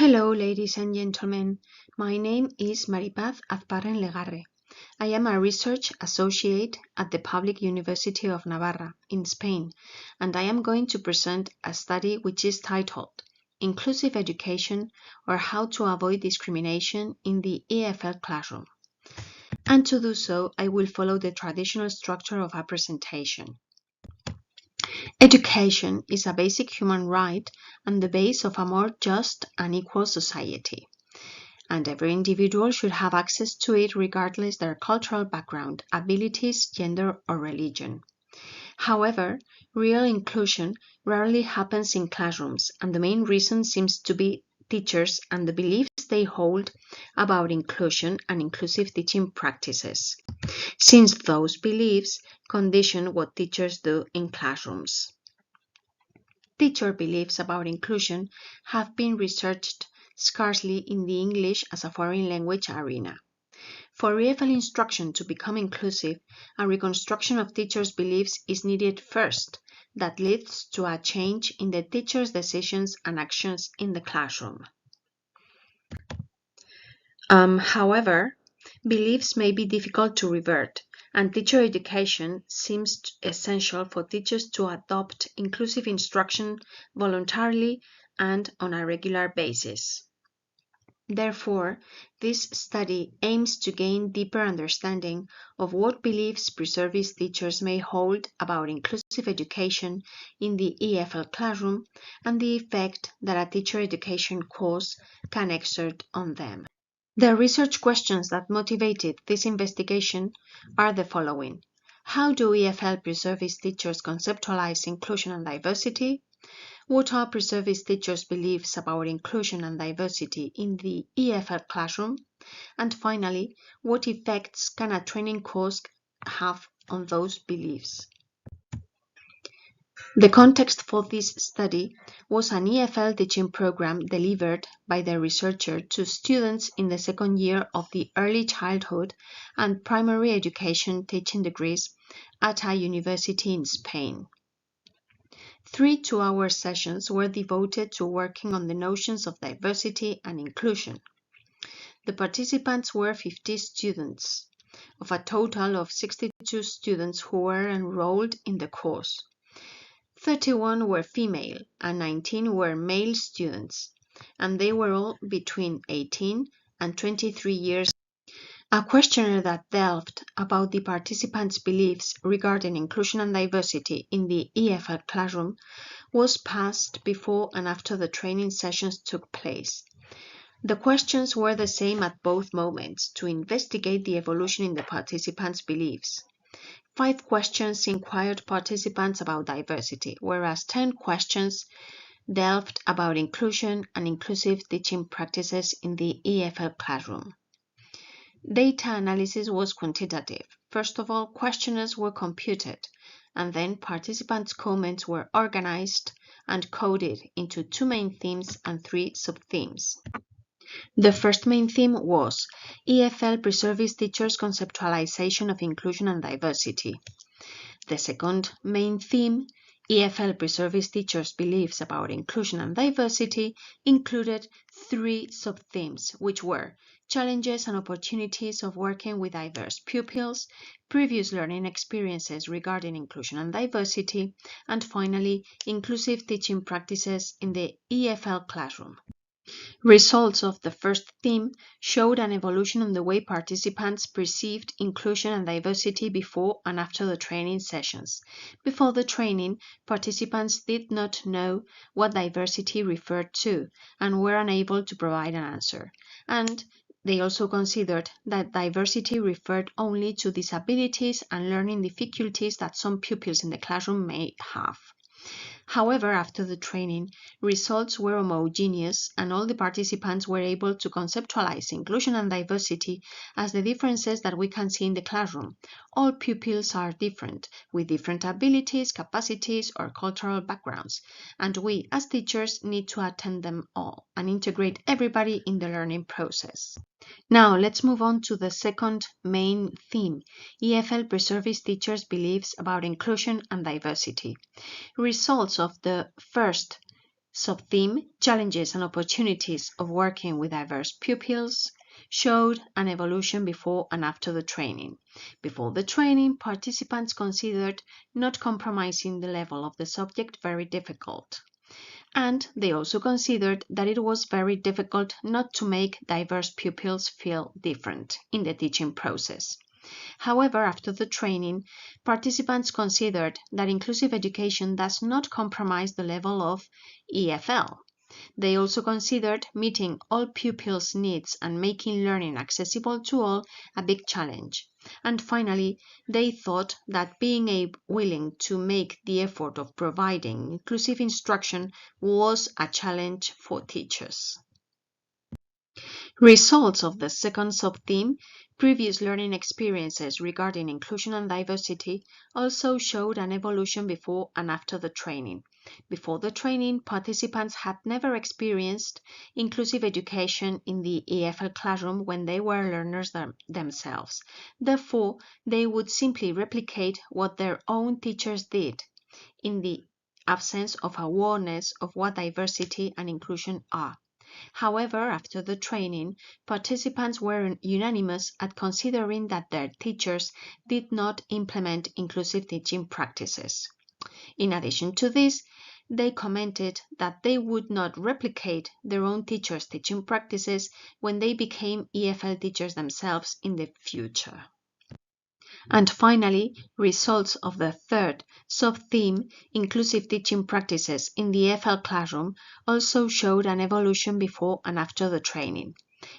Hello, ladies and gentlemen. My name is Paz Azparren-Legarre. I am a research associate at the Public University of Navarra in Spain, and I am going to present a study which is titled Inclusive Education or How to Avoid Discrimination in the EFL Classroom. And to do so, I will follow the traditional structure of a presentation. Education is a basic human right and the base of a more just and equal society. And every individual should have access to it regardless their cultural background, abilities, gender, or religion. However, real inclusion rarely happens in classrooms, and the main reason seems to be teachers and the beliefs they hold about inclusion and inclusive teaching practices, since those beliefs condition what teachers do in classrooms. Teacher beliefs about inclusion have been researched scarcely in the English as a foreign language arena. For EFL instruction to become inclusive, a reconstruction of teachers' beliefs is needed first that leads to a change in the teachers' decisions and actions in the classroom. However, beliefs may be difficult to revert, and teacher education seems essential for teachers to adopt inclusive instruction voluntarily and on a regular basis. Therefore, this study aims to gain deeper understanding of what beliefs pre-service teachers may hold about inclusive education in the EFL classroom and the effect that a teacher education course can exert on them. The research questions that motivated this investigation are the following. How do EFL pre-service teachers conceptualize inclusion and diversity? What are pre-service teachers' beliefs about inclusion and diversity in the EFL classroom? And finally, what effects can a training course have on those beliefs? The context for this study was an EFL teaching program delivered by the researcher to students in the second year of the early childhood and primary education teaching degrees at a university in Spain. 3 two-hour sessions were devoted to working on the notions of diversity and inclusion. The participants were 50 students, of a total of 62 students who were enrolled in the course. 31 were female and 19 were male students, and they were all between 18 and 23 years. A questionnaire that delved about the participants' beliefs regarding inclusion and diversity in the EFL classroom was passed before and after the training sessions took place. The questions were the same at both moments to investigate the evolution in the participants' beliefs. 5 questions inquired participants about diversity, whereas 10 questions delved about inclusion and inclusive teaching practices in the EFL classroom. Data analysis was quantitative. First of all, questionnaires were computed, and then participants' comments were organized and coded into 2 main themes and 3 sub-themes. The first main theme was EFL pre-service teachers' conceptualization of inclusion and diversity. The second main theme, EFL pre-service teachers' beliefs about inclusion and diversity, included 3 sub-themes, which were challenges and opportunities of working with diverse pupils, previous learning experiences regarding inclusion and diversity, and finally, inclusive teaching practices in the EFL classroom. Results of the first theme showed an evolution in the way participants perceived inclusion and diversity before and after the training sessions. Before the training, participants did not know what diversity referred to and were unable to provide an answer. And they also considered that diversity referred only to disabilities and learning difficulties that some pupils in the classroom may have. However, after the training, results were homogeneous and all the participants were able to conceptualize inclusion and diversity as the differences that we can see in the classroom. All pupils are different, with different abilities, capacities, or cultural backgrounds, and we, as teachers, need to attend them all and integrate everybody in the learning process. Now, let's move on to the second main theme, EFL pre-service teachers' beliefs about inclusion and diversity. Results of the first Sub-theme, Challenges and Opportunities of Working with Diverse Pupils, showed an evolution before and after the training. Before the training, participants considered not compromising the level of the subject very difficult. And they also considered that it was very difficult not to make diverse pupils feel different in the teaching process. However, after the training, participants considered that inclusive education does not compromise the level of EFL. They also considered meeting all pupils' needs and making learning accessible to all a big challenge. And finally, they thought that being willing to make the effort of providing inclusive instruction was a challenge for teachers. Results of the second sub-theme, previous learning experiences regarding inclusion and diversity, also showed an evolution before and after the training. Before the training, participants had never experienced inclusive education in the EFL classroom when they were learners themselves. Therefore, they would simply replicate what their own teachers did in the absence of awareness of what diversity and inclusion are. However, after the training, participants were unanimous at considering that their teachers did not implement inclusive teaching practices. In addition to this, they commented that they would not replicate their own teachers' teaching practices when they became EFL teachers themselves in the future. And finally, results of the third sub-theme, inclusive teaching practices in the EFL classroom, also showed an evolution before and after the training.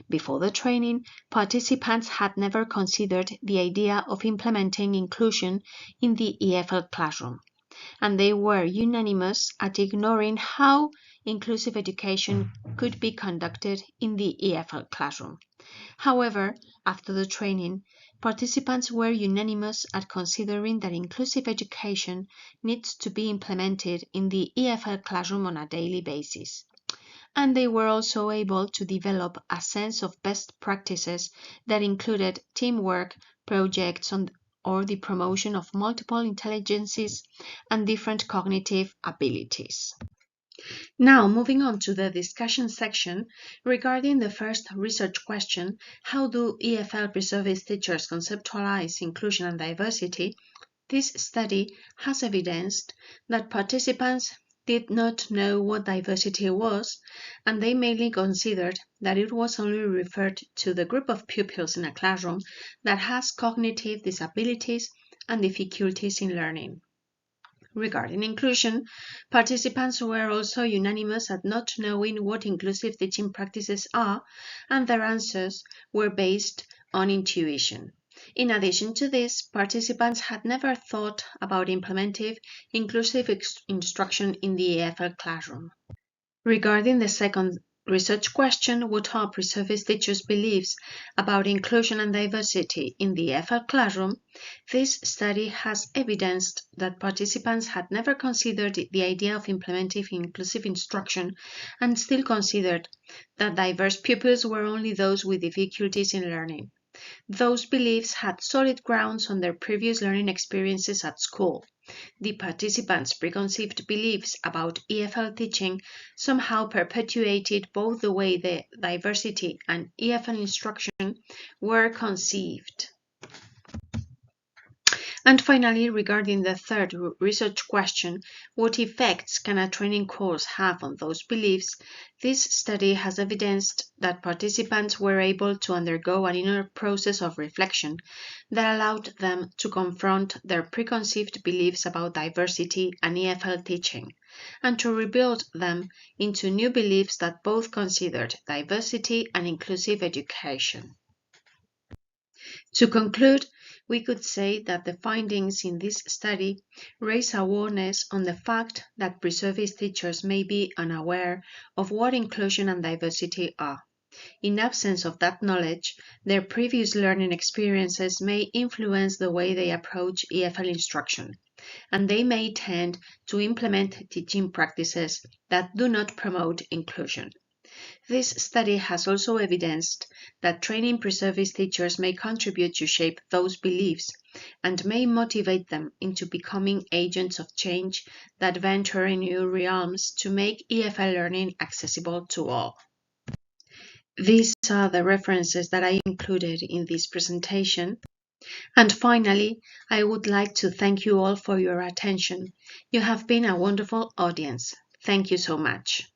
Before the training, participants had never considered the idea of implementing inclusion in the EFL classroom, and they were unanimous at ignoring how inclusive education could be conducted in the EFL classroom. However, after the training, participants were unanimous at considering that inclusive education needs to be implemented in the EFL classroom on a daily basis. And they were also able to develop a sense of best practices that included teamwork, projects, or the promotion of multiple intelligences and different cognitive abilities. Now, moving on to the discussion section regarding the first research question, how do EFL pre-service teachers conceptualize inclusion and diversity? This study has evidenced that participants did not know what diversity was, and they mainly considered that it was only referred to the group of pupils in a classroom that has cognitive disabilities and difficulties in learning. Regarding inclusion, participants were also unanimous at not knowing what inclusive teaching practices are, and their answers were based on intuition. In addition to this, participants had never thought about implementing inclusive instruction in the EFL classroom. Regarding the second research question, what are pre-service teachers' beliefs about inclusion and diversity in the EFL classroom? This study has evidenced that participants had never considered the idea of implementing inclusive instruction and still considered that diverse pupils were only those with difficulties in learning. Those beliefs had solid grounds on their previous learning experiences at school. The participants' preconceived beliefs about EFL teaching somehow perpetuated both the way the diversity and EFL instruction were conceived. And finally, regarding the third research question, what effects can a training course have on those beliefs? This study has evidenced that participants were able to undergo an inner process of reflection that allowed them to confront their preconceived beliefs about diversity and EFL teaching, and to rebuild them into new beliefs that both considered diversity and inclusive education. To conclude, we could say that the findings in this study raise awareness on the fact that pre-service teachers may be unaware of what inclusion and diversity are. In absence of that knowledge, their previous learning experiences may influence the way they approach EFL instruction, and they may tend to implement teaching practices that do not promote inclusion. This study has also evidenced that training pre-service teachers may contribute to shape those beliefs and may motivate them into becoming agents of change that venture in new realms to make EFL learning accessible to all. These are the references that I included in this presentation. And finally, I would like to thank you all for your attention. You have been a wonderful audience. Thank you so much.